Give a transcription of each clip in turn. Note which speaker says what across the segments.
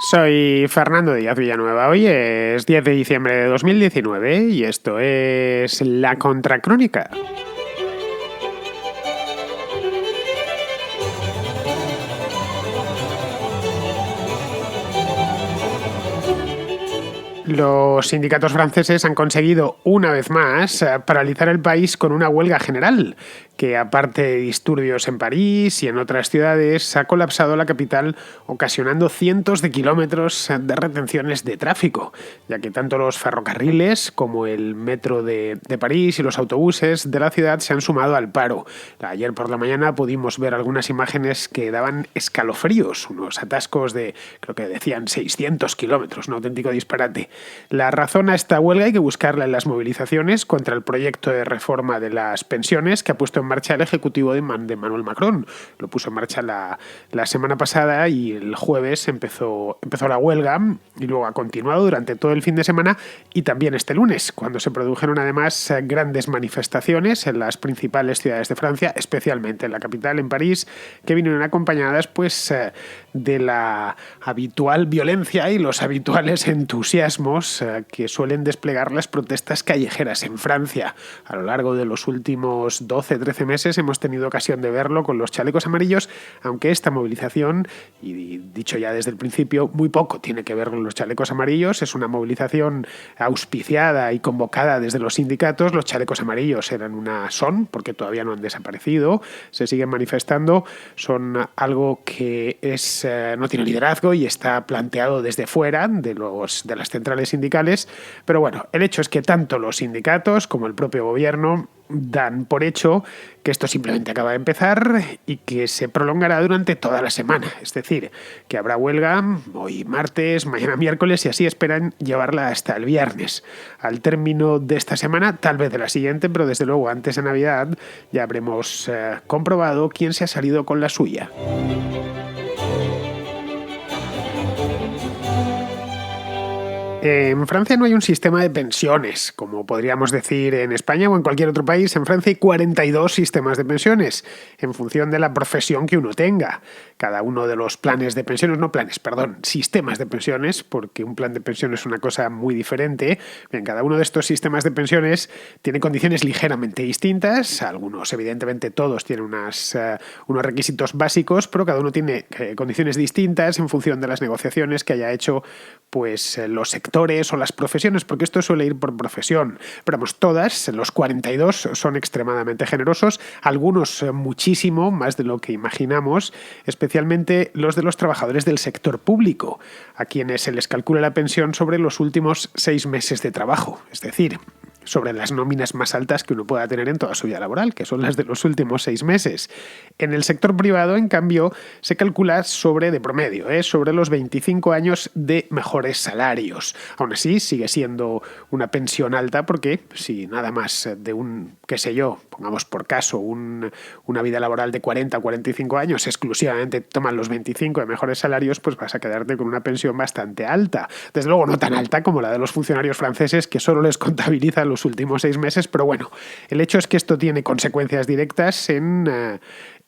Speaker 1: Soy Fernando Díaz Villanueva. Hoy es 10 de diciembre de 2019 y esto es La Contracrónica. Los sindicatos franceses han conseguido, una vez más, paralizar el país con una huelga general, que aparte de disturbios en París y en otras ciudades, ha colapsado la capital, ocasionando cientos de kilómetros de retenciones de tráfico, ya que tanto los ferrocarriles como el metro de París y los autobuses de la ciudad se han sumado al paro. Ayer por la mañana pudimos ver algunas imágenes que daban escalofríos, unos atascos de, creo que decían 600 kilómetros, un auténtico disparate. La razón a esta huelga hay que buscarla en las movilizaciones contra el proyecto de reforma de las pensiones que ha puesto en marcha el Ejecutivo de Manuel Macron. Lo puso en marcha la semana pasada y el jueves empezó la huelga y luego ha continuado durante todo el fin de semana y también este lunes, cuando se produjeron además grandes manifestaciones en las principales ciudades de Francia, especialmente en la capital, en París, que vinieron acompañadas pues de la habitual violencia y los habituales entusiasmos que suelen desplegar las protestas callejeras en Francia. A lo largo de los últimos 12-13 meses hemos tenido ocasión de verlo con los chalecos amarillos, aunque esta movilización, y dicho ya desde el principio, muy poco tiene que ver con los chalecos amarillos. Es una movilización auspiciada y convocada desde los sindicatos. Los chalecos amarillos porque todavía no han desaparecido, se siguen manifestando, son algo que no tiene liderazgo y está planteado desde fuera de las centrales sindicales, pero bueno, el hecho es que tanto los sindicatos como el propio gobierno dan por hecho que esto simplemente acaba de empezar y que se prolongará durante toda la semana. Es decir, que habrá huelga hoy martes, mañana miércoles y así esperan llevarla hasta el viernes. Al término de esta semana, tal vez de la siguiente, pero desde luego antes de Navidad ya habremos comprobado quién se ha salido con la suya. En Francia no hay un sistema de pensiones, como podríamos decir en España o en cualquier otro país. En Francia hay 42 sistemas de pensiones, en función de la profesión que uno tenga. Cada uno de los sistemas de pensiones, porque un plan de pensión es una cosa muy diferente. Bien, cada uno de estos sistemas de pensiones tiene condiciones ligeramente distintas. Algunos, evidentemente todos, tienen unos requisitos básicos, pero cada uno tiene condiciones distintas en función de las negociaciones que haya hecho pues los sectores o las profesiones, porque esto suele ir por profesión. Pero vamos, los 42 son extremadamente generosos, algunos muchísimo más de lo que imaginamos, especialmente los de los trabajadores del sector público, a quienes se les calcula la pensión sobre los últimos 6 meses de trabajo, es decir, sobre las nóminas más altas que uno pueda tener en toda su vida laboral, que son las de los últimos 6 meses. En el sector privado, en cambio, se calcula de promedio, sobre los 25 años de mejores salarios. Aún así, sigue siendo una pensión alta porque si nada más de pongamos por caso, una vida laboral de 40 o 45 años, exclusivamente toman los 25 de mejores salarios, pues vas a quedarte con una pensión bastante alta. Desde luego no tan alta como la de los funcionarios franceses, que solo les contabilizan los últimos 6 meses, pero bueno, el hecho es que esto tiene consecuencias directas en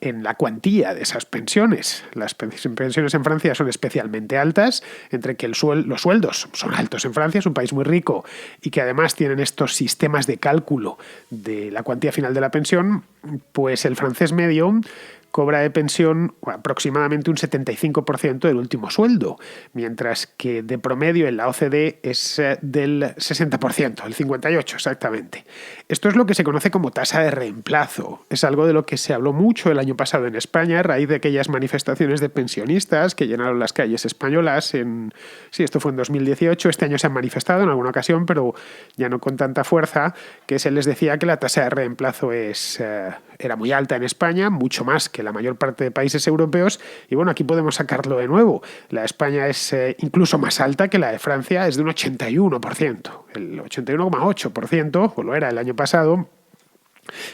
Speaker 1: la cuantía de esas pensiones. Las pensiones en Francia son especialmente altas, entre que los sueldos son altos en Francia, es un país muy rico y que además tienen estos sistemas de cálculo de la cuantía final de la pensión, pues el francés medio cobra de pensión aproximadamente un 75% del último sueldo, mientras que de promedio en la OCDE es del 60%, el 58% exactamente. Esto es lo que se conoce como tasa de reemplazo. Es algo de lo que se habló mucho el año pasado en España a raíz de aquellas manifestaciones de pensionistas que llenaron las calles españolas. Esto fue en 2018. Este año se han manifestado en alguna ocasión, pero ya no con tanta fuerza, que se les decía que la tasa de reemplazo era muy alta en España, mucho más que la mayor parte de países europeos, y bueno, aquí podemos sacarlo de nuevo. La de España es incluso más alta que la de Francia, es de un 81%, el 81,8%, o lo era el año pasado.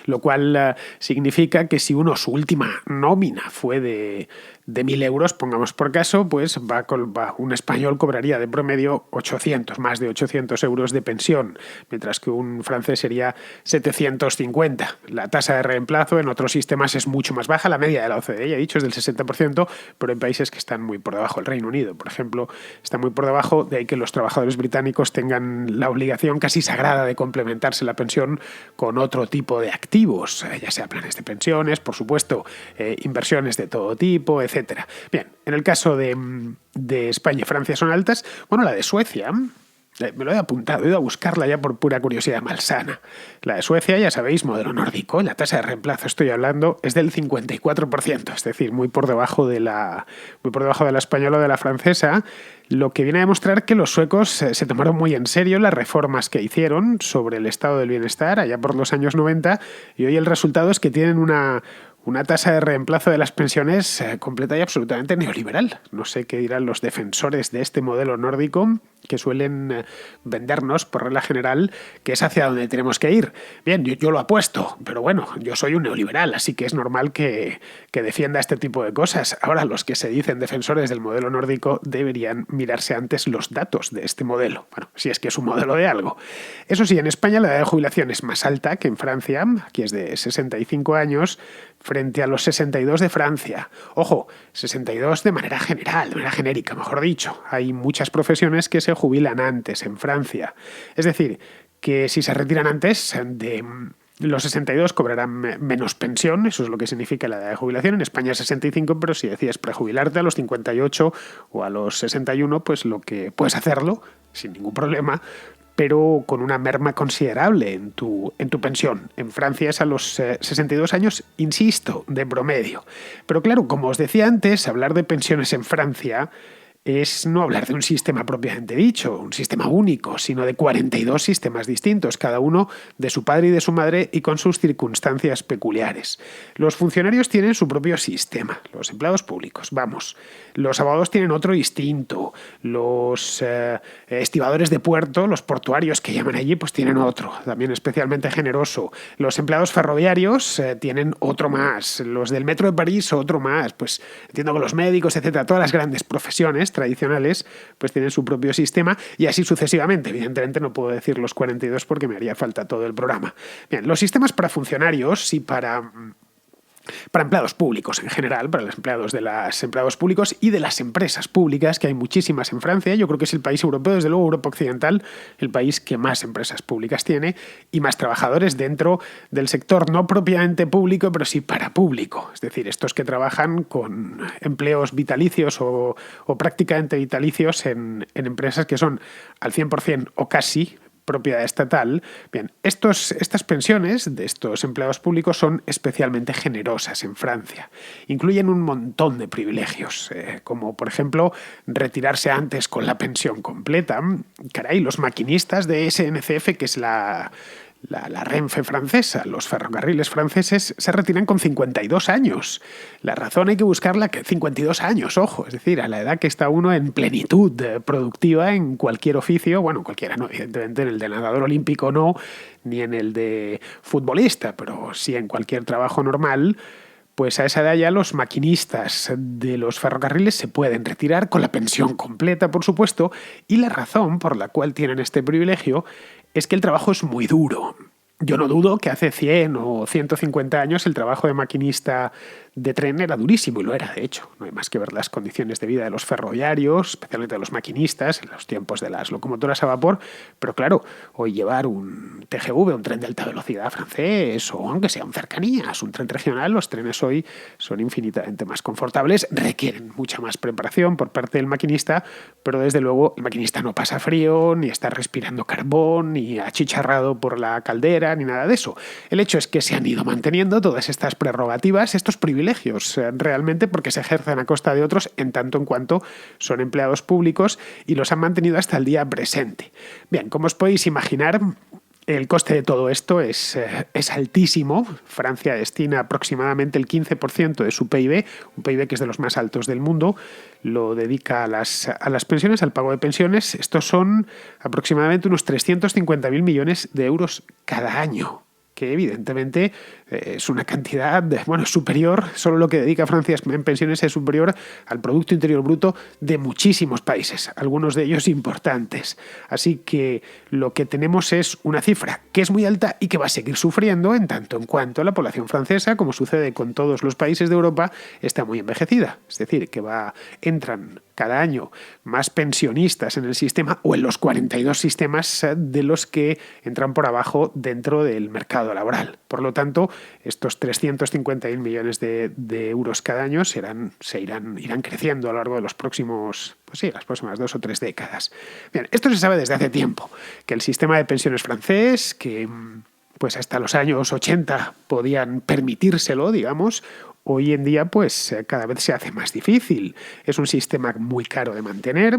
Speaker 1: Lo cual significa que si su última nómina fue de 1.000 euros, pongamos por caso, pues un español cobraría de promedio 800, más de 800 euros de pensión, mientras que un francés sería 750. La tasa de reemplazo en otros sistemas es mucho más baja, la media de la OCDE, ya he dicho, es del 60%, pero en países que están muy por debajo. El Reino Unido, por ejemplo, está muy por debajo, de ahí que los trabajadores británicos tengan la obligación casi sagrada de complementarse la pensión con otro tipo de activos, ya sea planes de pensiones, por supuesto, inversiones de todo tipo, etc. Bien, en el caso de España y Francia son altas. Bueno, la de Suecia, me lo he apuntado, he ido a buscarla ya por pura curiosidad malsana. La de Suecia, ya sabéis, modelo nórdico, la tasa de reemplazo, estoy hablando, es del 54%, es decir, muy por debajo de la española o de la francesa, lo que viene a demostrar que los suecos se tomaron muy en serio las reformas que hicieron sobre el estado del bienestar allá por los años 90, y hoy el resultado es que tienen una tasa de reemplazo de las pensiones completa y absolutamente neoliberal. No sé qué dirán los defensores de este modelo nórdico, que suelen vendernos, por regla general, que es hacia donde tenemos que ir. Bien, yo lo apuesto, pero bueno, yo soy un neoliberal, así que es normal que defienda este tipo de cosas. Ahora, los que se dicen defensores del modelo nórdico deberían mirarse antes los datos de este modelo. Bueno, si es que es un modelo de algo. Eso sí, en España la edad de jubilación es más alta que en Francia, aquí es de 65 años, frente a los 62 de Francia. Ojo, 62 de manera general, de manera genérica, mejor dicho. Hay muchas profesiones que se jubilan antes en Francia. Es decir, que si se retiran antes de los 62 cobrarán menos pensión, eso es lo que significa la edad de jubilación. En España es 65, pero si decides prejubilarte a los 58 o a los 61, pues lo que puedes hacerlo sin ningún problema, pero con una merma considerable en tu pensión. En Francia es a los 62 años, insisto, de promedio. Pero claro, como os decía antes, hablar de pensiones en Francia es no hablar de un sistema propiamente dicho, un sistema único, sino de 42 sistemas distintos, cada uno de su padre y de su madre y con sus circunstancias peculiares. Los funcionarios tienen su propio sistema, los empleados públicos, vamos. Los abogados tienen otro distinto, los estibadores de puerto, los portuarios que llaman allí, pues tienen otro, también especialmente generoso. Los empleados ferroviarios tienen otro más, los del metro de París otro más, pues entiendo que los médicos, etcétera, todas las grandes profesiones tradicionales pues tienen su propio sistema y así sucesivamente. Evidentemente no puedo decir los 42 porque me haría falta todo el programa. Bien, los sistemas para funcionarios y para empleados públicos en general, para los empleados de los empleados públicos y de las empresas públicas, que hay muchísimas en Francia. Yo creo que es el país europeo, desde luego Europa Occidental, el país que más empresas públicas tiene y más trabajadores dentro del sector no propiamente público, pero sí para público. Es decir, estos que trabajan con empleos vitalicios o prácticamente vitalicios en empresas que son al 100% o casi propiedad estatal. Bien, estas pensiones de estos empleados públicos son especialmente generosas en Francia. Incluyen un montón de privilegios, como por ejemplo retirarse antes con la pensión completa. Caray, los maquinistas de SNCF, que es la Renfe francesa, los ferrocarriles franceses, se retiran con 52 años. La razón hay que buscarla, 52 años, ojo, es decir, a la edad que está uno en plenitud productiva en cualquier oficio, bueno, cualquiera no, evidentemente en el de nadador olímpico no, ni en el de futbolista, pero sí en cualquier trabajo normal. Pues a esa edad ya los maquinistas de los ferrocarriles se pueden retirar con la pensión completa, por supuesto, y la razón por la cual tienen este privilegio es que el trabajo es muy duro. Yo no dudo que hace 100 o 150 años el trabajo de maquinista de tren era durísimo, y lo era, de hecho. No hay más que ver las condiciones de vida de los ferroviarios, especialmente de los maquinistas, en los tiempos de las locomotoras a vapor. Pero claro, hoy llevar un TGV, un tren de alta velocidad francés, o aunque sea un cercanías, un tren regional, los trenes hoy son infinitamente más confortables, requieren mucha más preparación por parte del maquinista, pero desde luego el maquinista no pasa frío, ni está respirando carbón, ni achicharrado por la caldera, ni nada de eso. El hecho es que se han ido manteniendo todas estas prerrogativas, estos privilegios, realmente porque se ejercen a costa de otros en tanto en cuanto son empleados públicos y los han mantenido hasta el día presente. Bien, como os podéis imaginar, el coste de todo esto es altísimo. Francia destina aproximadamente el 15% de su PIB, un PIB que es de los más altos del mundo, lo dedica a las pensiones, al pago de pensiones. Estos son aproximadamente unos 350.000 millones de euros cada año. que evidentemente es una cantidad, superior, solo lo que dedica Francia en pensiones es superior al Producto Interior Bruto de muchísimos países, algunos de ellos importantes. Así que lo que tenemos es una cifra que es muy alta y que va a seguir sufriendo en tanto en cuanto la población francesa, como sucede con todos los países de Europa, está muy envejecida. Es decir, que entran cada año más pensionistas en el sistema o en los 42 sistemas de los que entran por abajo dentro del mercado laboral. Por lo tanto, estos 350.000 millones de euros cada año irán creciendo a lo largo de las próximas 2 o 3 décadas. Bien, esto se sabe desde hace tiempo, que el sistema de pensiones francés, que pues hasta los años 80 podían permitírselo, digamos, hoy en día pues cada vez se hace más difícil. Es un sistema muy caro de mantener.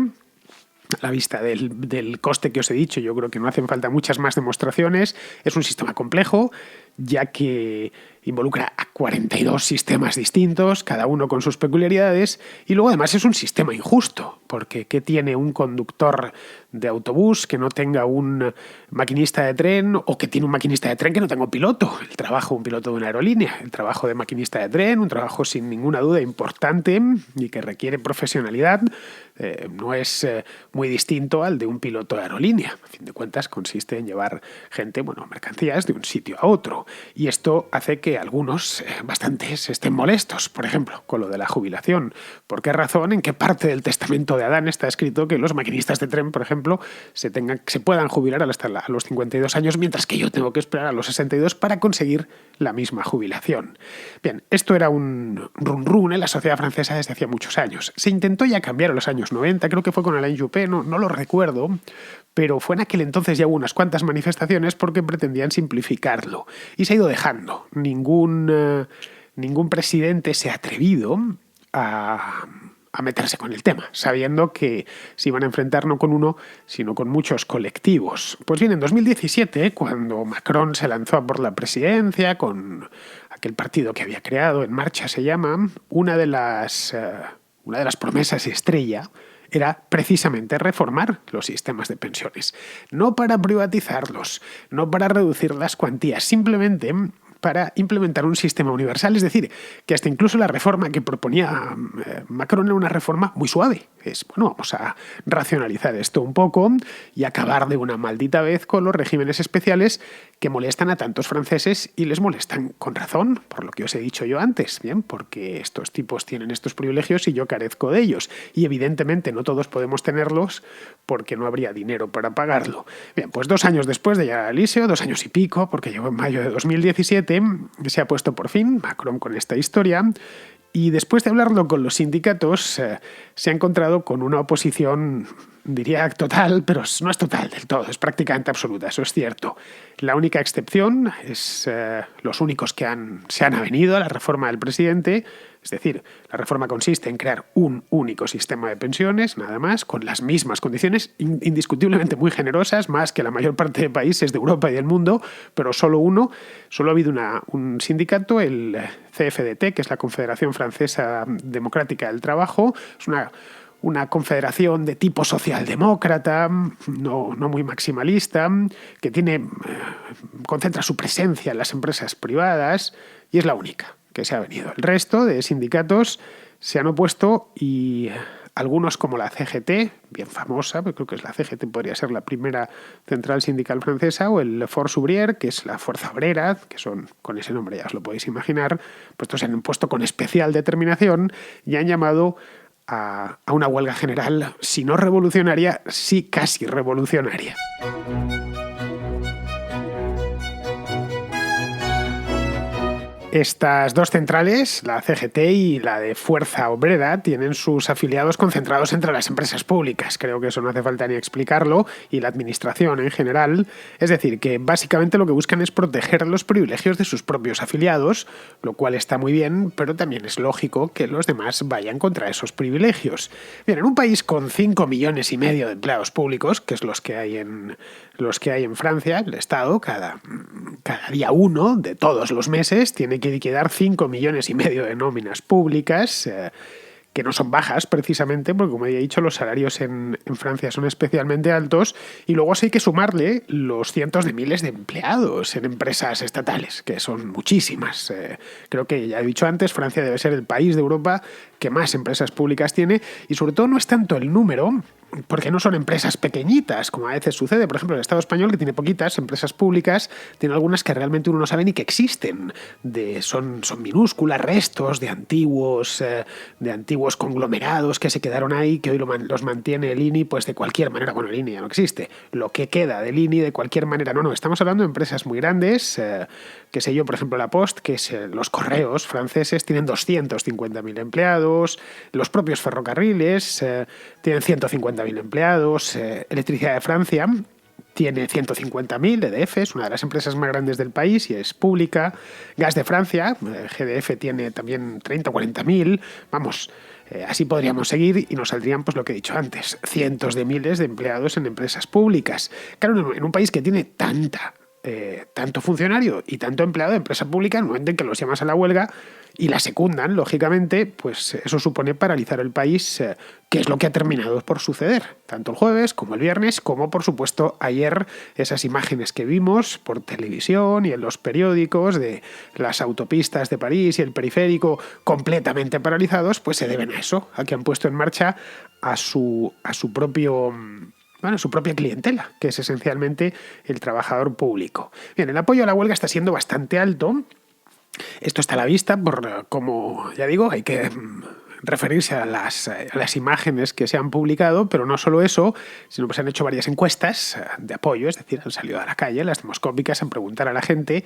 Speaker 1: A la vista del coste que os he dicho, yo creo que no hacen falta muchas más demostraciones. Es un sistema complejo, ya que involucra a 42 sistemas distintos, cada uno con sus peculiaridades, y luego además es un sistema injusto, porque ¿qué tiene un conductor de autobús que no tenga un maquinista de tren, o que tiene un maquinista de tren que no tenga un piloto? El trabajo de un piloto de una aerolínea, el trabajo de maquinista de tren, un trabajo sin ninguna duda importante y que requiere profesionalidad, no es muy distinto al de un piloto de aerolínea. A fin de cuentas consiste en llevar gente, mercancías de un sitio a otro, y esto hace que algunos, bastantes, estén molestos, por ejemplo, con lo de la jubilación. ¿Por qué razón? ¿En qué parte del testamento de Adán está escrito que los maquinistas de tren, por ejemplo, se puedan jubilar hasta los 52 años, mientras que yo tengo que esperar a los 62 para conseguir la misma jubilación? Bien, esto era un run en la sociedad francesa desde hacía muchos años. Se intentó ya cambiar en los años 90, creo que fue con Alain Juppé, no lo recuerdo, pero fue en aquel entonces ya hubo unas cuantas manifestaciones porque pretendían simplificarlo. Y se ha ido dejando. Ningún presidente se ha atrevido a meterse con el tema, sabiendo que se iban a enfrentar no con uno, sino con muchos colectivos. Pues bien, en 2017, cuando Macron se lanzó a por la presidencia, con aquel partido que había creado, En Marcha se llama, una de las promesas estrella era precisamente reformar los sistemas de pensiones. No para privatizarlos, no para reducir las cuantías, simplemente para implementar un sistema universal. Es decir, que hasta incluso la reforma que proponía Macron era una reforma muy suave. Vamos a racionalizar esto un poco y acabar de una maldita vez con los regímenes especiales que molestan a tantos franceses, y les molestan con razón, por lo que os he dicho yo antes, bien, porque estos tipos tienen estos privilegios y yo carezco de ellos. Y evidentemente no todos podemos tenerlos porque no habría dinero para pagarlo. Bien, pues 2 años después de llegar al Elíseo, 2 años y pico, porque llegó en mayo de 2017, se ha puesto por fin Macron con esta historia. Y después de hablarlo con los sindicatos, se ha encontrado con una oposición, diría total, pero no es total del todo, es prácticamente absoluta, eso es cierto. La única excepción es los únicos que se han avenido a la reforma del presidente. Es decir, la reforma consiste en crear un único sistema de pensiones, nada más, con las mismas condiciones, indiscutiblemente muy generosas, más que la mayor parte de países de Europa y del mundo, pero solo ha habido un sindicato, el CFDT, que es la Confederación Francesa Democrática del Trabajo. Es una confederación de tipo socialdemócrata, no muy maximalista, que concentra su presencia en las empresas privadas, y es la única que se ha venido. El resto de sindicatos se han opuesto, y algunos, como la CGT, bien famosa, creo que la CGT podría ser la primera central sindical francesa, o el Force Ouvrière, que es la Fuerza Obrera, que son, con ese nombre ya os lo podéis imaginar, pues estos se han impuesto con especial determinación y han llamado a una huelga general, si no revolucionaria, sí casi revolucionaria. Estas dos centrales, la CGT y la de Fuerza Obrera, tienen sus afiliados concentrados entre las empresas públicas. Creo que eso no hace falta ni explicarlo, y la administración en general. Es decir, que básicamente lo que buscan es proteger los privilegios de sus propios afiliados, lo cual está muy bien, pero también es lógico que los demás vayan contra esos privilegios. Bien, en un país con 5,5 millones de empleados públicos, que es los que hay en Francia, el Estado, cada día 1 de todos los meses tiene que liquidar 5,5 millones de nóminas públicas, que no son bajas precisamente, porque como he dicho, los salarios en Francia son especialmente altos, y luego sí hay que sumarle los cientos de miles de empleados en empresas estatales, que son muchísimas. Creo que ya he dicho antes, Francia debe ser el país de Europa que más empresas públicas tiene, y sobre todo no es tanto el número, porque no son empresas pequeñitas, como a veces sucede. Por ejemplo, el Estado español, que tiene poquitas empresas públicas, tiene algunas que realmente uno no sabe ni que existen. Son minúsculas, restos de antiguos conglomerados que se quedaron ahí, que hoy los mantiene el INI, pues de cualquier manera. Bueno, el INI ya no existe. Lo que queda del INI de cualquier manera. No, estamos hablando de empresas muy grandes, que sé yo, por ejemplo, la Post, que es los correos franceses, tienen 250.000 empleados, los propios ferrocarriles tienen 150.000 empleados, Electricidad de Francia tiene 150.000, EDF es una de las empresas más grandes del país y es pública, Gas de Francia, GDF tiene también 30 o 40.000, vamos, así podríamos seguir y nos saldrían, pues lo que he dicho antes, cientos de miles de empleados en empresas públicas. Claro, en un país que tiene tanto funcionario y tanto empleado de empresa pública, en el momento en que los llamas a la huelga y la secundan, lógicamente, pues eso supone paralizar el país, que es lo que ha terminado por suceder, tanto el jueves como el viernes, como por supuesto ayer, esas imágenes que vimos por televisión y en los periódicos de las autopistas de París y el periférico completamente paralizados, pues se deben a eso, a que han puesto en marcha a su propia clientela, que es esencialmente el trabajador público. Bien, el apoyo a la huelga está siendo bastante alto. Esto está a la vista por, como ya digo, hay que referirse a las imágenes que se han publicado, pero no solo eso, sino que se han hecho varias encuestas de apoyo, es decir, han salido a la calle, las demoscópicas, a preguntar a la gente.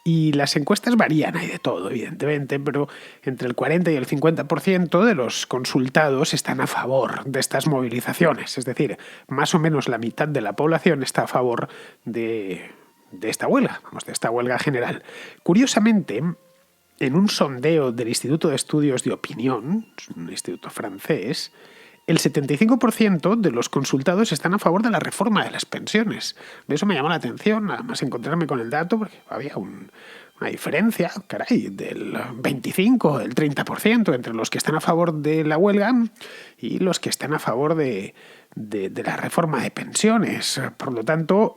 Speaker 1: Y las encuestas varían, hay de todo, evidentemente, pero entre el 40 y el 50% de los consultados están a favor de estas movilizaciones. Es decir, más o menos la mitad de la población está a favor de esta huelga, de esta huelga general. Curiosamente, en un sondeo del Instituto de Estudios de Opinión, un instituto francés, el 75% de los consultados están a favor de la reforma de las pensiones. De eso me llamó la atención, nada más encontrarme con el dato, porque había una diferencia, del 25, del 30% entre los que están a favor de la huelga y los que están a favor de la reforma de pensiones. Por lo tanto,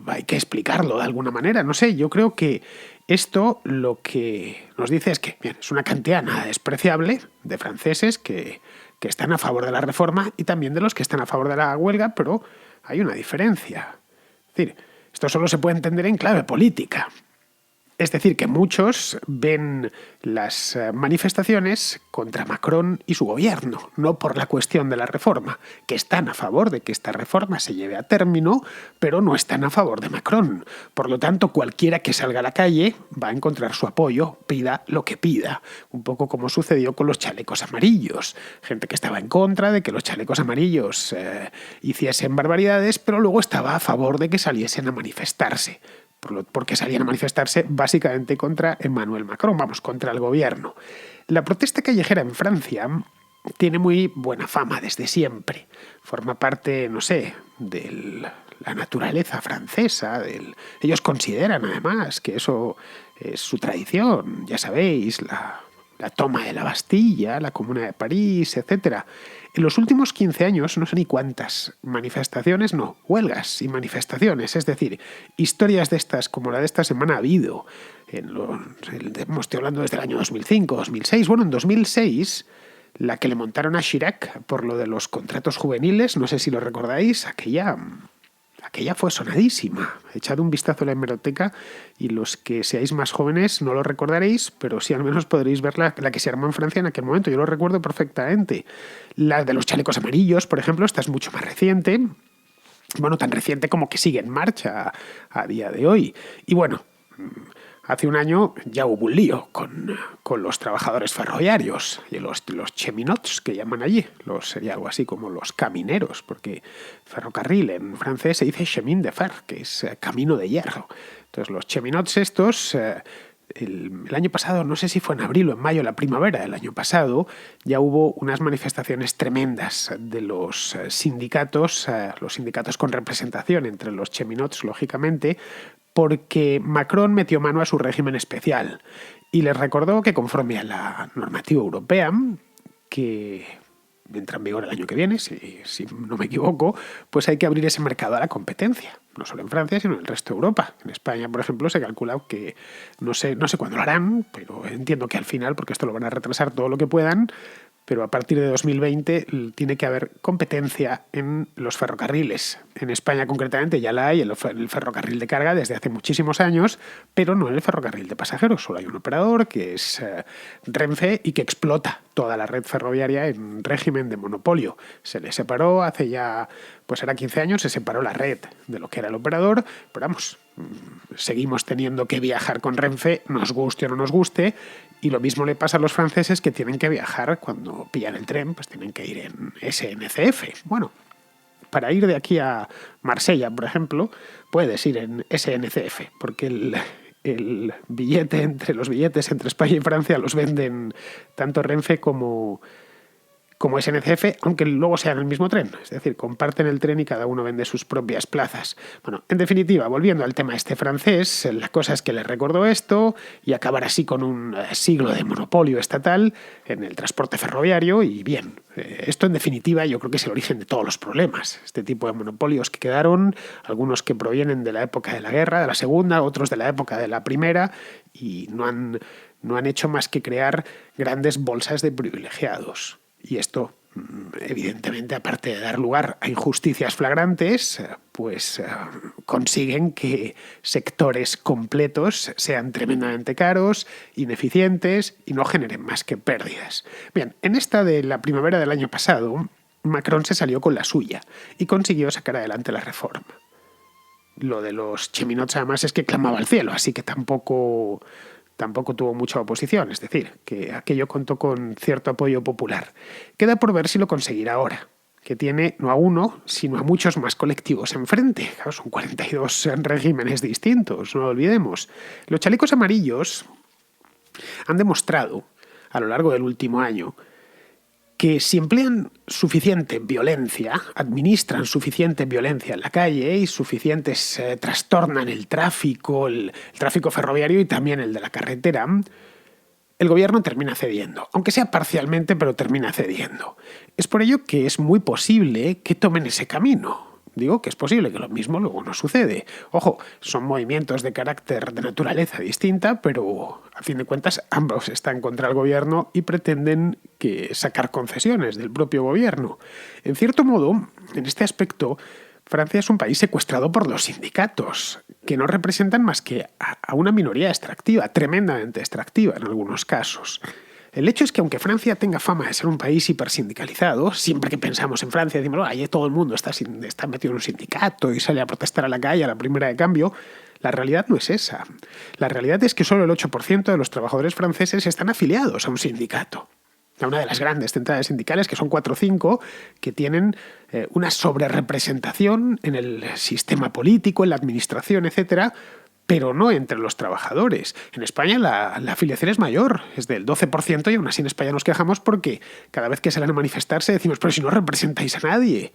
Speaker 1: hay que explicarlo de alguna manera. No sé, yo creo que esto lo que nos dice es que es una cantidad nada despreciable de franceses que están a favor de la reforma y también de los que están a favor de la huelga, pero hay una diferencia. Es decir, esto solo se puede entender en clave política. Es decir, que muchos ven las manifestaciones contra Macron y su gobierno, no por la cuestión de la reforma, que están a favor de que esta reforma se lleve a término, pero no están a favor de Macron. Por lo tanto, cualquiera que salga a la calle va a encontrar su apoyo, pida lo que pida. Un poco como sucedió con los chalecos amarillos. Gente que estaba en contra de que los chalecos amarillos hiciesen barbaridades, pero luego estaba a favor de que saliesen a manifestarse. Porque salían a manifestarse básicamente contra Emmanuel Macron, contra el gobierno. La protesta callejera en Francia tiene muy buena fama desde siempre. Forma parte, de la naturaleza francesa. Ellos consideran, además, que eso es su tradición. Ya sabéis, la toma de la Bastilla, la Comuna de París, etc. En los últimos 15 años, no sé ni cuántas huelgas y manifestaciones, es decir, historias de estas como la de esta semana ha habido. Estoy hablando desde el año 2005, 2006. Bueno, en 2006, la que le montaron a Chirac por lo de los contratos juveniles, no sé si lo recordáis, aquella fue sonadísima. Echad un vistazo a la hemeroteca y los que seáis más jóvenes no lo recordaréis, pero sí al menos podréis ver la que se armó en Francia en aquel momento. Yo lo recuerdo perfectamente. La de los chalecos amarillos, por ejemplo, esta es mucho más reciente. Bueno, tan reciente como que sigue en marcha a día de hoy. Y bueno, hace un año ya hubo un lío con los trabajadores ferroviarios y los cheminots que llaman allí. Sería algo así como los camineros, porque ferrocarril en francés se dice chemin de fer, que es camino de hierro. Entonces los cheminots estos, el año pasado, no sé si fue en abril o en mayo, la primavera del año pasado, ya hubo unas manifestaciones tremendas de los sindicatos con representación entre los cheminots, lógicamente, porque Macron metió mano a su régimen especial y les recordó que conforme a la normativa europea, que entra en vigor el año que viene, si no me equivoco, pues hay que abrir ese mercado a la competencia. No solo en Francia, sino en el resto de Europa. En España, por ejemplo, se calcula que, no sé cuándo lo harán, pero entiendo que al final, porque esto lo van a retrasar todo lo que puedan, pero a partir de 2020 tiene que haber competencia en los ferrocarriles. En España, concretamente, ya la hay en el ferrocarril de carga desde hace muchísimos años, pero no en el ferrocarril de pasajeros. Solo hay un operador, que es Renfe, y que explota toda la red ferroviaria en régimen de monopolio. Se le separó hace ya, pues era 15 años, se separó la red de lo que era el operador, pero vamos, seguimos teniendo que viajar con Renfe, nos guste o no nos guste, y lo mismo le pasa a los franceses, que tienen que viajar cuando pillan el tren, pues tienen que ir en SNCF. Bueno, para ir de aquí a Marsella, por ejemplo, puedes ir en SNCF, porque el billete los billetes entre España y Francia los venden tanto Renfe como SNCF, aunque luego sean el mismo tren. Es decir, comparten el tren y cada uno vende sus propias plazas. Bueno, en definitiva, volviendo al tema francés, la cosa es que les recordó esto y acabar así con un siglo de monopolio estatal en el transporte ferroviario. Y bien, esto en definitiva yo creo que es el origen de todos los problemas. Este tipo de monopolios que quedaron, algunos que provienen de la época de la guerra, de la Segunda, otros de la época de la Primera, y no han hecho más que crear grandes bolsas de privilegiados. Y esto, evidentemente, aparte de dar lugar a injusticias flagrantes, pues consiguen que sectores completos sean tremendamente caros, ineficientes y no generen más que pérdidas. Bien, en esta de la primavera del año pasado, Macron se salió con la suya y consiguió sacar adelante la reforma. Lo de los cheminots, además, es que clamaba al cielo, así que tampoco tuvo mucha oposición, es decir, que aquello contó con cierto apoyo popular. Queda por ver si lo conseguirá ahora, que tiene no a uno, sino a muchos más colectivos enfrente. Claro, son 42 regímenes distintos, no lo olvidemos. Los chalecos amarillos han demostrado a lo largo del último año que si emplean suficiente violencia, administran suficiente violencia en la calle y suficientes trastornan el tráfico ferroviario y también el de la carretera, el gobierno termina cediendo, aunque sea parcialmente, pero termina cediendo. Es por ello que es muy posible que tomen ese camino. Digo que es posible, que lo mismo luego no sucede. Ojo, son movimientos de carácter de naturaleza distinta, pero a fin de cuentas ambos están contra el gobierno y pretenden sacar concesiones del propio gobierno. En cierto modo, en este aspecto, Francia es un país secuestrado por los sindicatos, que no representan más que a una minoría extractiva, tremendamente extractiva en algunos casos. El hecho es que aunque Francia tenga fama de ser un país hipersindicalizado, siempre que pensamos en Francia decimos, ahí todo el mundo está metido en un sindicato y sale a protestar a la calle a la primera de cambio. La realidad no es esa. La realidad es que solo el 8% de los trabajadores franceses están afiliados a un sindicato. A una de las grandes centrales sindicales, que son 4 o 5, que tienen una sobrerepresentación en el sistema político, en la administración, etcétera, pero no entre los trabajadores. En España la afiliación es mayor, es del 12%, y aún así en España nos quejamos porque cada vez que salen a manifestarse decimos, pero si no representáis a nadie,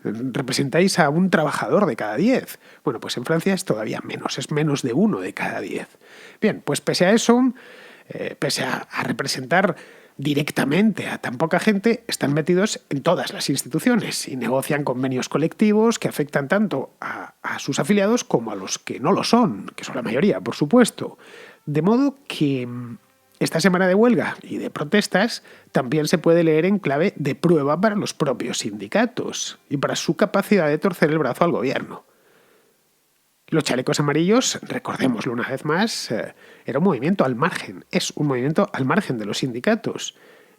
Speaker 1: representáis a un trabajador de cada 10. Bueno, pues en Francia es todavía menos, es menos de 1 de cada 10. Bien, pues pese a eso, pese a representar directamente a tan poca gente, están metidos en todas las instituciones y negocian convenios colectivos que afectan tanto a sus afiliados como a los que no lo son, que son la mayoría, por supuesto. De modo que esta semana de huelga y de protestas también se puede leer en clave de prueba para los propios sindicatos y para su capacidad de torcer el brazo al gobierno. Los chalecos amarillos, recordémoslo una vez más, era un movimiento al margen, es un movimiento al margen de los sindicatos.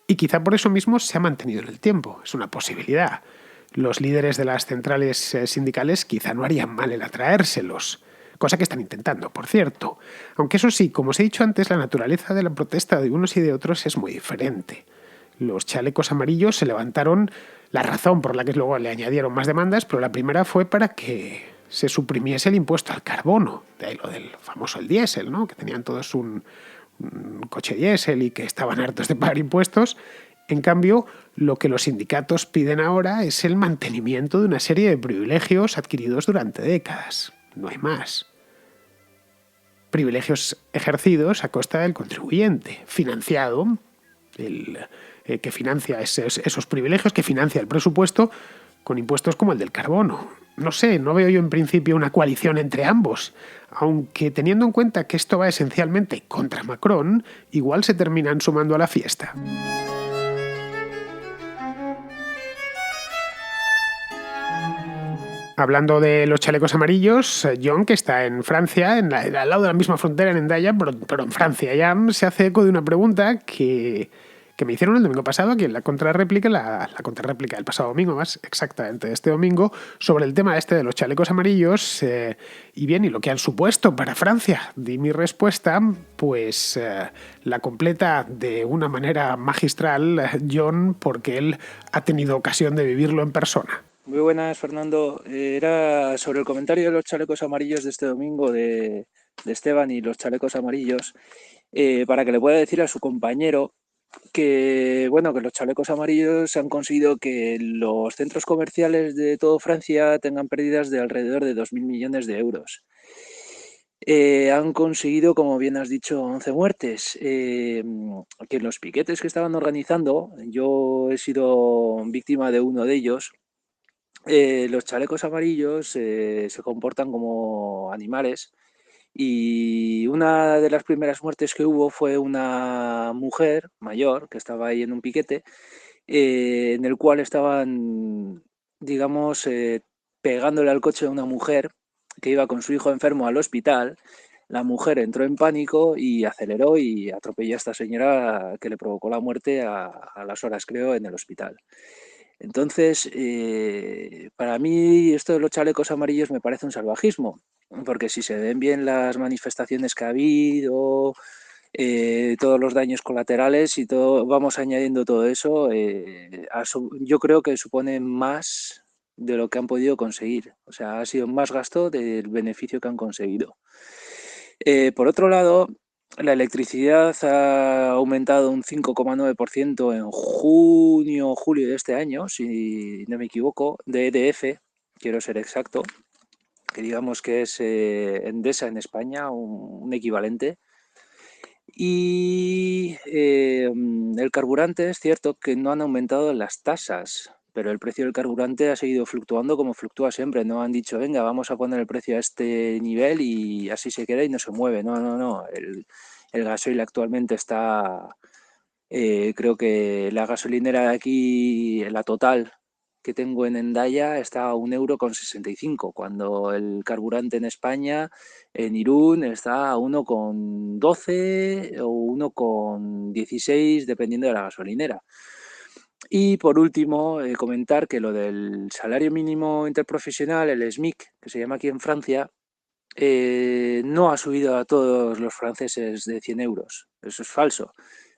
Speaker 1: Y quizá por eso mismo se ha mantenido en el tiempo, es una posibilidad. Los líderes de las centrales sindicales quizá no harían mal en atraérselos, cosa que están intentando, por cierto. Aunque eso sí, como os he dicho antes, la naturaleza de la protesta de unos y de otros es muy diferente. Los chalecos amarillos se levantaron, la razón por la que luego le añadieron más demandas, pero la primera fue para que se suprimiese el impuesto al carbono, de ahí lo del famoso el diésel, ¿no? Que tenían todos un coche diésel y que estaban hartos de pagar impuestos. En cambio, lo que los sindicatos piden ahora es el mantenimiento de una serie de privilegios adquiridos durante décadas. No hay más. Privilegios ejercidos a costa del contribuyente, financiado que financia esos privilegios, que financia el presupuesto con impuestos como el del carbono. No sé, no veo yo en principio una coalición entre ambos, aunque teniendo en cuenta que esto va esencialmente contra Macron, igual se terminan sumando a la fiesta. Hablando de los chalecos amarillos, John, que está en Francia, al lado de la misma frontera en Hendaya, pero en Francia, ya se hace eco de una pregunta que me hicieron el domingo pasado, aquí en la contrarréplica del pasado domingo, más exactamente de este domingo, sobre el tema de los chalecos amarillos y lo que han supuesto para Francia. Di mi respuesta, pues la completa de una manera magistral John, porque él ha tenido ocasión de vivirlo en persona.
Speaker 2: Muy buenas, Fernando. Era sobre el comentario de los chalecos amarillos de este domingo de Esteban y los chalecos amarillos, para que le pueda decir a su compañero que los chalecos amarillos han conseguido que los centros comerciales de toda Francia tengan pérdidas de alrededor de 2.000 millones de euros. Han conseguido, como bien has dicho, 11 muertes. Que los piquetes que estaban organizando, yo he sido víctima de uno de ellos. Los chalecos amarillos se comportan como animales, y una de las primeras muertes que hubo fue una mujer mayor que estaba ahí en un piquete, en el cual estaban, digamos, pegándole al coche a una mujer que iba con su hijo enfermo al hospital. La mujer entró en pánico y aceleró y atropelló a esta señora, que le provocó la muerte a las horas, creo, en el hospital. Entonces, para mí esto de los chalecos amarillos me parece un salvajismo, porque si se ven bien las manifestaciones que ha habido, todos los daños colaterales y todo, vamos añadiendo todo eso, yo creo que supone más de lo que han podido conseguir. O sea, ha sido más gasto del beneficio que han conseguido. Por otro lado, la electricidad ha aumentado un 5,9% en junio o julio de este año, si no me equivoco, de EDF, quiero ser exacto, que digamos que es Endesa en España, un equivalente. Y el carburante, es cierto que no han aumentado las tasas, pero el precio del carburante ha seguido fluctuando como fluctúa siempre. No han dicho, venga, vamos a poner el precio a este nivel y así se queda y no se mueve. No. El gasoil actualmente está, creo que la gasolinera de aquí, la Total que tengo en Hendaya, está a 1,65 €, cuando el carburante en España, en Irún, está a 1,12 o 1,16, dependiendo de la gasolinera. Y por último, comentar que lo del salario mínimo interprofesional, el SMIC, que se llama aquí en Francia, no ha subido a todos los franceses de 100 euros. Eso es falso.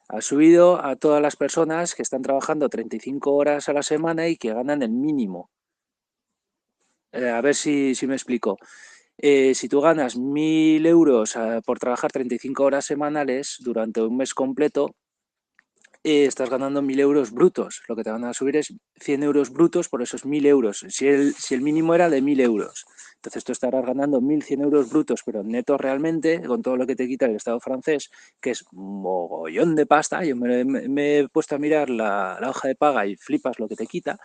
Speaker 2: Ha subido a todas las personas que están trabajando 35 horas a la semana y que ganan el mínimo. A ver si me explico. Si tú ganas 1.000 euros por trabajar 35 horas semanales durante un mes completo, estás ganando 1.000 euros brutos. Lo que te van a subir es 100 euros brutos por esos 1.000 euros. Si el mínimo era de 1.000 euros. Entonces tú estarás ganando 1.100 euros brutos, pero netos realmente, con todo lo que te quita el Estado francés, que es mogollón de pasta. Yo me he puesto a mirar la hoja de paga y flipas lo que te quita.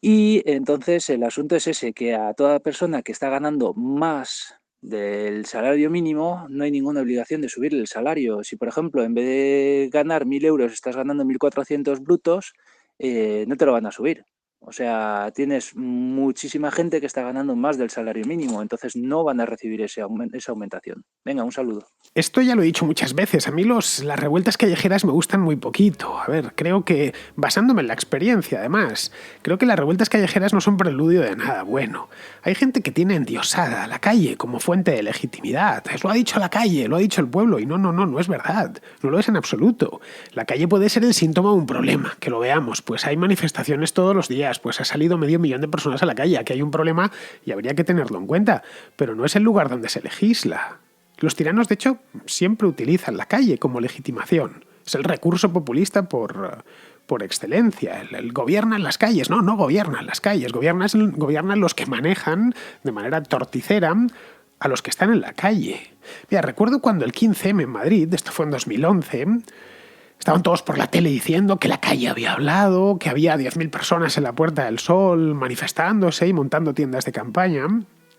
Speaker 2: Y entonces el asunto es ese, que a toda persona que está ganando más del salario mínimo no hay ninguna obligación de subir el salario. Si, por ejemplo, en vez de ganar 1.000 euros estás ganando 1.400 brutos, no te lo van a subir. O sea, tienes muchísima gente que está ganando más del salario mínimo, entonces no van a recibir esa aumentación. Venga, un saludo.
Speaker 1: Esto ya lo he dicho muchas veces. A mí las revueltas callejeras me gustan muy poquito. A ver, creo que, basándome en la experiencia además, creo que las revueltas callejeras no son preludio de nada bueno. Hay gente que tiene endiosada a la calle como fuente de legitimidad. Lo ha dicho la calle, lo ha dicho el pueblo, y no es verdad. No lo es en absoluto. La calle puede ser el síntoma de un problema, que lo veamos. Pues hay manifestaciones todos los días, pues ha salido 500.000 de personas a la calle. Aquí hay un problema y habría que tenerlo en cuenta. Pero no es el lugar donde se legisla. Los tiranos, de hecho, siempre utilizan la calle como legitimación. Es el recurso populista por excelencia. El gobiernan las calles. No gobiernan las calles. Gobiernan los que manejan de manera torticera a los que están en la calle. Mira, recuerdo cuando el 15M en Madrid, esto fue en 2011, Estaban todos por la tele diciendo que la calle había hablado, que había 10.000 personas en la Puerta del Sol manifestándose y montando tiendas de campaña.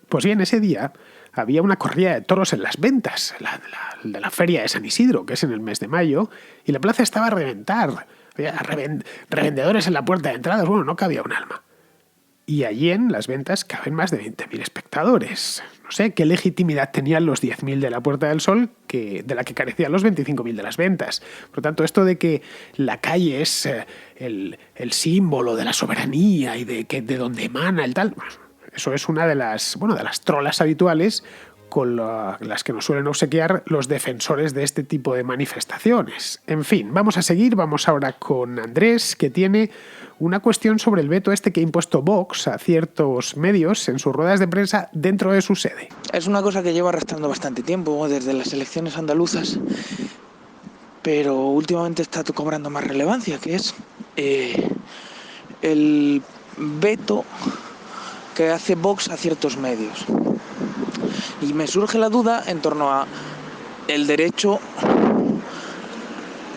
Speaker 1: Pues bien, ese día había una corrida de toros en Las Ventas, de la feria de San Isidro, que es en el mes de mayo, y la plaza estaba a reventar. Había revendedores en la puerta de entradas, bueno, no cabía un alma. Y allí en Las Ventas caben más de 20.000 espectadores. No sé qué legitimidad tenían los 10.000 de la Puerta del Sol de la que carecían los 25.000 de Las Ventas. Por lo tanto, esto de que la calle es el símbolo de la soberanía y de donde emana el tal, eso es una de las trolas habituales con las que nos suelen obsequiar los defensores de este tipo de manifestaciones. En fin, vamos a seguir. Vamos ahora con Andrés, que tiene una cuestión sobre el veto que ha impuesto Vox a ciertos medios en sus ruedas de prensa dentro de su sede.
Speaker 3: Es una cosa que lleva arrastrando bastante tiempo, desde las elecciones andaluzas, pero últimamente está cobrando más relevancia, que es el veto que hace Vox a ciertos medios. Y me surge la duda en torno a el derecho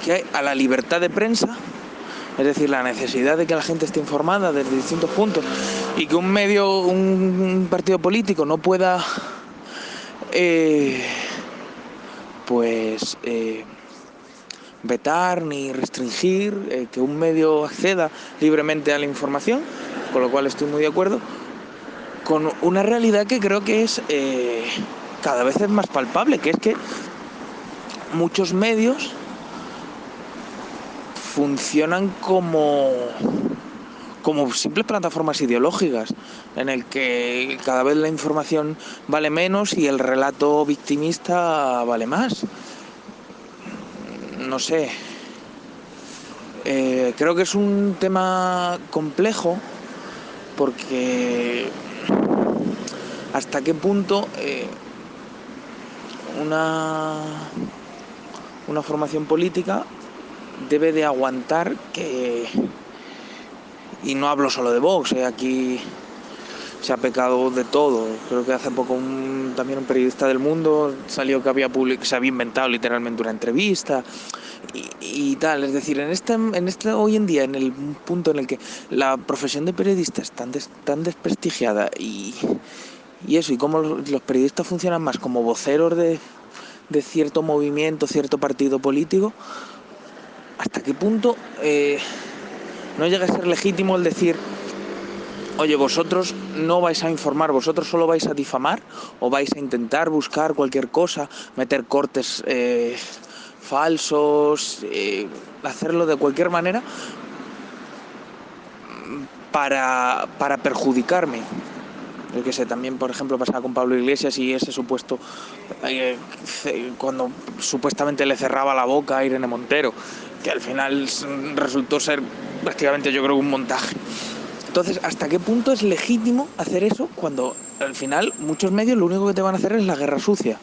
Speaker 3: que hay a la libertad de prensa, es decir, la necesidad de que la gente esté informada desde distintos puntos y que un partido político no pueda vetar ni restringir que un medio acceda libremente a la información, con lo cual estoy muy de acuerdo, con una realidad que creo que es cada vez es más palpable, que es que muchos medios funcionan como simples plataformas ideológicas, en el que cada vez la información vale menos y el relato victimista vale más. No sé. Creo que es un tema complejo, porque hasta qué punto una formación política debe de aguantar que, y no hablo solo de Vox, aquí se ha pecado de todo. Creo que hace poco también un periodista del Mundo salió que se había inventado literalmente una entrevista y tal. Es decir, hoy en día, en el punto en el que la profesión de periodista es tan desprestigiada y cómo los periodistas funcionan más como voceros de cierto movimiento, cierto partido político, hasta qué punto no llega a ser legítimo el decir: oye, vosotros no vais a informar, vosotros solo vais a difamar, o vais a intentar buscar cualquier cosa, meter cortes falsos, hacerlo de cualquier manera para perjudicarme. Yo qué sé, también, por ejemplo, pasaba con Pablo Iglesias y ese supuesto, cuando supuestamente le cerraba la boca a Irene Montero, que al final resultó ser prácticamente, yo creo, un montaje. Entonces, ¿hasta qué punto es legítimo hacer eso cuando al final muchos medios lo único que te van a hacer es la guerra sucia?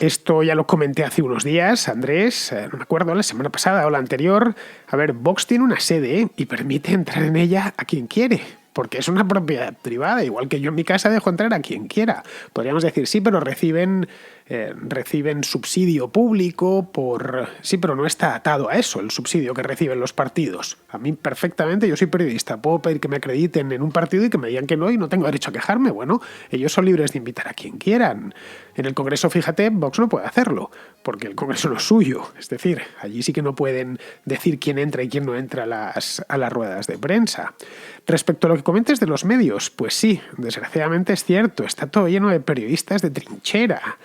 Speaker 1: Esto ya lo comenté hace unos días, Andrés, no me acuerdo, la semana pasada o la anterior. A ver, Vox tiene una sede y permite entrar en ella a quien quiere, porque es una propiedad privada, igual que yo en mi casa dejo entrar a quien quiera. Podríamos decir, sí, pero reciben subsidio público sí, pero no está atado a eso el subsidio que reciben los partidos. A mí perfectamente, yo soy periodista, puedo pedir que me acrediten en un partido y que me digan que no y no tengo derecho a quejarme. Bueno, ellos son libres de invitar a quien quieran. En el Congreso, fíjate, Vox no puede hacerlo, porque el Congreso no es suyo. Es decir, allí sí que no pueden decir quién entra y quién no entra a las ruedas de prensa. Respecto a lo que comentes de los medios, pues sí, desgraciadamente es cierto, está todo lleno de periodistas de trinchera,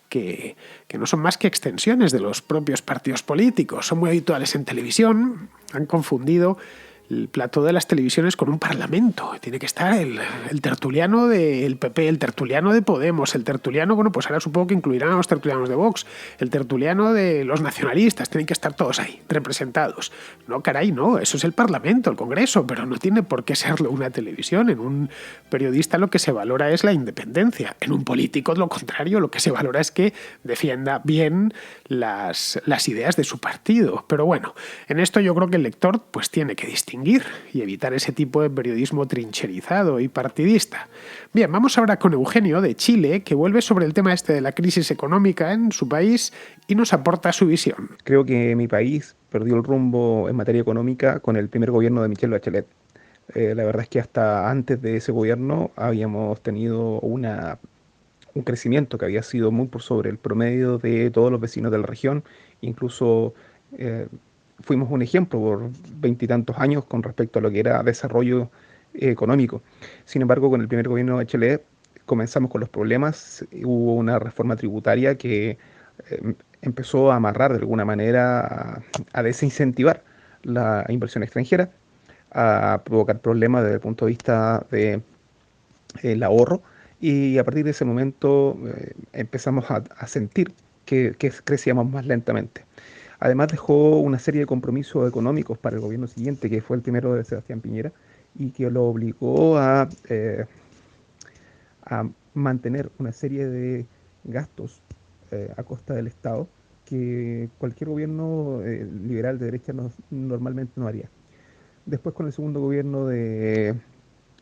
Speaker 1: que no son más que extensiones de los propios partidos políticos. Son muy habituales en televisión, han confundido el plató de las televisiones con un parlamento. Tiene que estar el tertuliano del PP, el tertuliano de Podemos, el tertuliano, bueno, pues ahora supongo que incluirán a los tertulianos de Vox, el tertuliano de los nacionalistas, tienen que estar todos ahí, representados. No, caray, no, eso es el Parlamento, el Congreso, pero no tiene por qué serlo una televisión. En un periodista lo que se valora es la independencia. En un político, lo contrario, lo que se valora es que defienda bien las ideas de su partido. Pero bueno, en esto yo creo que el lector pues tiene que distinguir distinguir y evitar ese tipo de periodismo trincherizado y partidista. Bien, vamos ahora con Eugenio de Chile, que vuelve sobre el tema este de la crisis económica en su país y nos aporta su visión.
Speaker 4: Creo que mi país perdió el rumbo en materia económica con el primer gobierno de Michelle Bachelet. La verdad es que hasta antes de ese gobierno habíamos tenido un crecimiento que había sido muy por sobre el promedio de todos los vecinos de la región. Incluso eh, fuimos un ejemplo por veintitantos años con respecto a lo que era desarrollo económico. Sin embargo, con el primer gobierno de Bachelet comenzamos con los problemas. Hubo una reforma tributaria que empezó a amarrar de alguna manera, a desincentivar la inversión extranjera, a provocar problemas desde el punto de vista del ahorro, y a partir de ese momento empezamos a sentir que crecíamos más lentamente. Además dejó una serie de compromisos económicos para el gobierno siguiente, que fue el primero de Sebastián Piñera, y que lo obligó a mantener una serie de gastos a costa del Estado que cualquier gobierno liberal de derecha normalmente no haría. Después, con el segundo gobierno de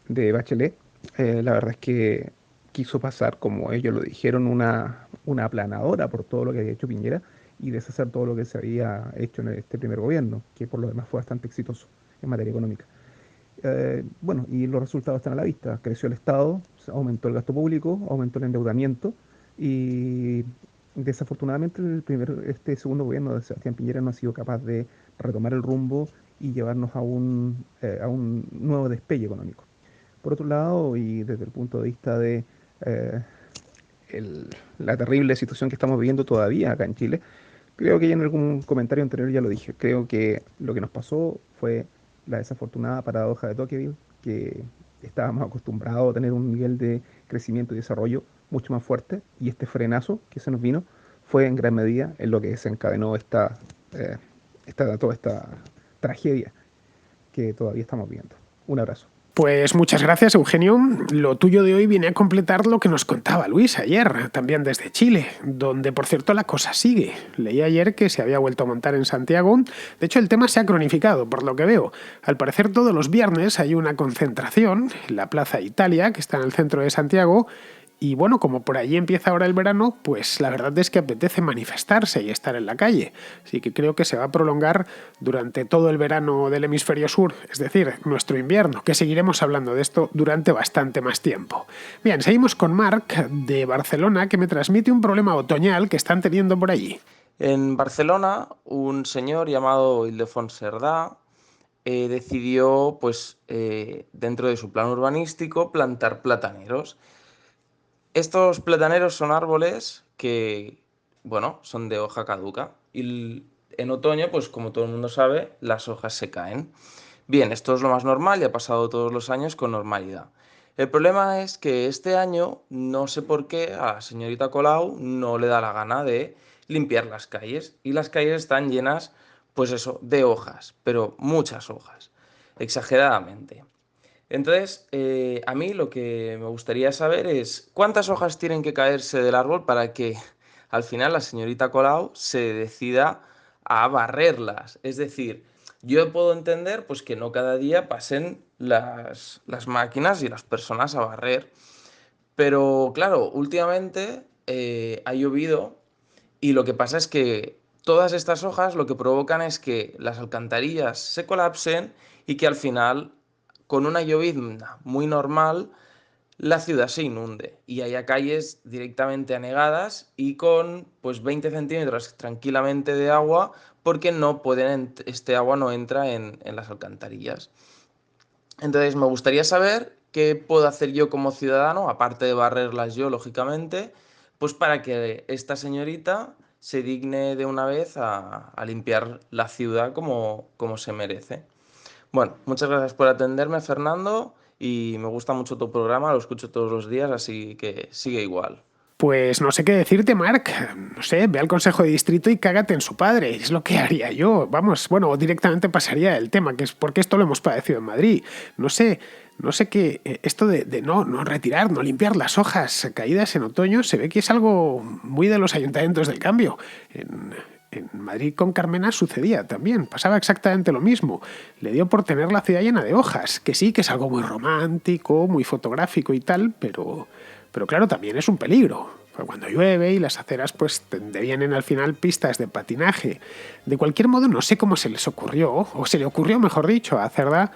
Speaker 4: Bachelet, la verdad es que quiso pasar, como ellos lo dijeron, una aplanadora por todo lo que había hecho Piñera y deshacer todo lo que se había hecho en este primer gobierno, que por lo demás fue bastante exitoso en materia económica. Bueno, y los resultados están a la vista. Creció el Estado, aumentó el gasto público, aumentó el endeudamiento y desafortunadamente este segundo gobierno de Sebastián Piñera no ha sido capaz de retomar el rumbo y llevarnos a un nuevo despegue económico. Por otro lado, y desde el punto de vista de eh, la terrible situación que estamos viviendo todavía acá en Chile, creo que ya en algún comentario anterior ya lo dije. Creo que lo que nos pasó fue la desafortunada paradoja de Tocqueville, que estábamos acostumbrados a tener un nivel de crecimiento y desarrollo mucho más fuerte, y este frenazo que se nos vino fue en gran medida en lo que desencadenó toda esta tragedia que todavía estamos viendo. Un abrazo.
Speaker 1: Pues muchas gracias, Eugenio. Lo tuyo de hoy viene a completar lo que nos contaba Luis ayer, también desde Chile, donde, por cierto, la cosa sigue. Leí ayer que se había vuelto a montar en Santiago. De hecho, el tema se ha cronificado, por lo que veo. Al parecer, todos los viernes hay una concentración en la Plaza Italia, que está en el centro de Santiago. Y bueno, como por allí empieza ahora el verano, pues la verdad es que apetece manifestarse y estar en la calle. Así que creo que se va a prolongar durante todo el verano del hemisferio sur, es decir, nuestro invierno, que seguiremos hablando de esto durante bastante más tiempo. Bien, seguimos con Marc de Barcelona, que me transmite un problema otoñal que están teniendo por allí.
Speaker 5: En Barcelona, un señor llamado Ildefons Cerdà decidió, dentro de su plan urbanístico, plantar plataneros. Estos plataneros son árboles que, son de hoja caduca y en otoño, pues como todo el mundo sabe, las hojas se caen. Bien, esto es lo más normal y ha pasado todos los años con normalidad. El problema es que este año, no sé por qué, a la señorita Colau no le da la gana de limpiar las calles y las calles están llenas, de hojas, pero muchas hojas, exageradamente. Entonces, a mí lo que me gustaría saber es cuántas hojas tienen que caerse del árbol para que al final la señorita Colau se decida a barrerlas. Es decir, yo puedo entender pues, que no cada día pasen las máquinas y las personas a barrer, pero claro, últimamente ha llovido y lo que pasa es que todas estas hojas lo que provocan es que las alcantarillas se colapsen y que al final, con una llovizna muy normal, la ciudad se inunde y haya calles directamente anegadas y con 20 centímetros tranquilamente de agua porque este agua no entra en las alcantarillas. Entonces me gustaría saber qué puedo hacer yo como ciudadano, aparte de barrerlas yo, lógicamente, pues para que esta señorita se digne de una vez a limpiar la ciudad como se merece. Bueno, muchas gracias por atenderme, Fernando, y me gusta mucho tu programa, lo escucho todos los días, así que sigue igual.
Speaker 1: Pues no sé qué decirte, Marc. No sé, ve al Consejo de Distrito y cágate en su padre. Es lo que haría yo. Vamos, bueno, directamente pasaría el tema, que es porque esto lo hemos padecido en Madrid. No sé qué. Esto de no retirar, no limpiar las hojas caídas en otoño, se ve que es algo muy de los ayuntamientos del cambio. En Madrid con Carmena sucedía también, pasaba exactamente lo mismo. Le dio por tener la ciudad llena de hojas, que sí, que es algo muy romántico, muy fotográfico y tal, pero claro, también es un peligro. Cuando llueve y las aceras pues devienen al final pistas de patinaje. De cualquier modo, no sé cómo se les ocurrió, o se le ocurrió, mejor dicho, a Cerdá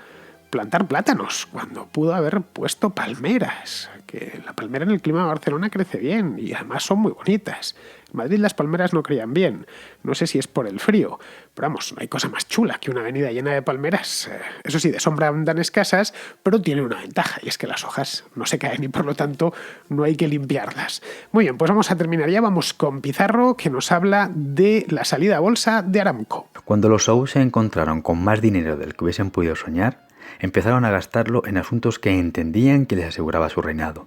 Speaker 1: plantar plátanos, cuando pudo haber puesto palmeras. Que la palmera en el clima de Barcelona crece bien y además son muy bonitas. En Madrid las palmeras no crían bien. No sé si es por el frío, pero vamos, no hay cosa más chula que una avenida llena de palmeras. Eso sí, de sombra andan escasas, pero tiene una ventaja, y es que las hojas no se caen y por lo tanto no hay que limpiarlas. Muy bien, pues vamos a terminar ya. Vamos con Pizarro, que nos habla de la salida a bolsa de Aramco.
Speaker 6: Cuando los Saúd se encontraron con más dinero del que hubiesen podido soñar, empezaron a gastarlo en asuntos que entendían que les aseguraba su reinado.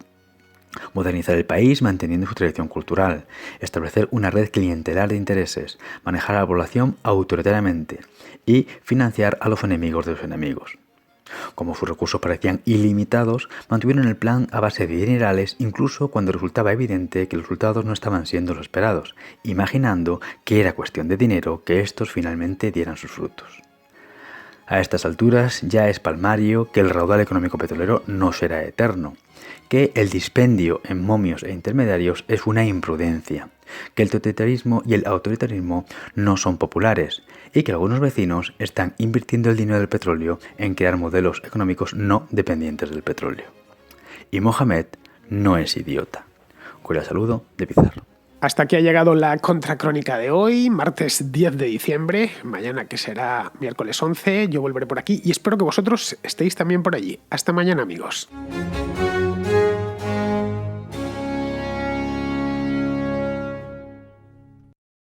Speaker 6: Modernizar el país manteniendo su tradición cultural, establecer una red clientelar de intereses, manejar a la población autoritariamente y financiar a los enemigos de los enemigos. Como sus recursos parecían ilimitados, mantuvieron el plan a base de dinerales incluso cuando resultaba evidente que los resultados no estaban siendo los esperados, imaginando que era cuestión de dinero que estos finalmente dieran sus frutos. A estas alturas ya es palmario que el raudal económico petrolero no será eterno, que el dispendio en momios e intermediarios es una imprudencia, que el totalitarismo y el autoritarismo no son populares y que algunos vecinos están invirtiendo el dinero del petróleo en crear modelos económicos no dependientes del petróleo. Y Mohamed no es idiota. Cordial saludo de Pizarro.
Speaker 1: Hasta aquí ha llegado la contracrónica de hoy, martes 10 de diciembre, mañana que será miércoles 11, yo volveré por aquí y espero que vosotros estéis también por allí. Hasta mañana, amigos.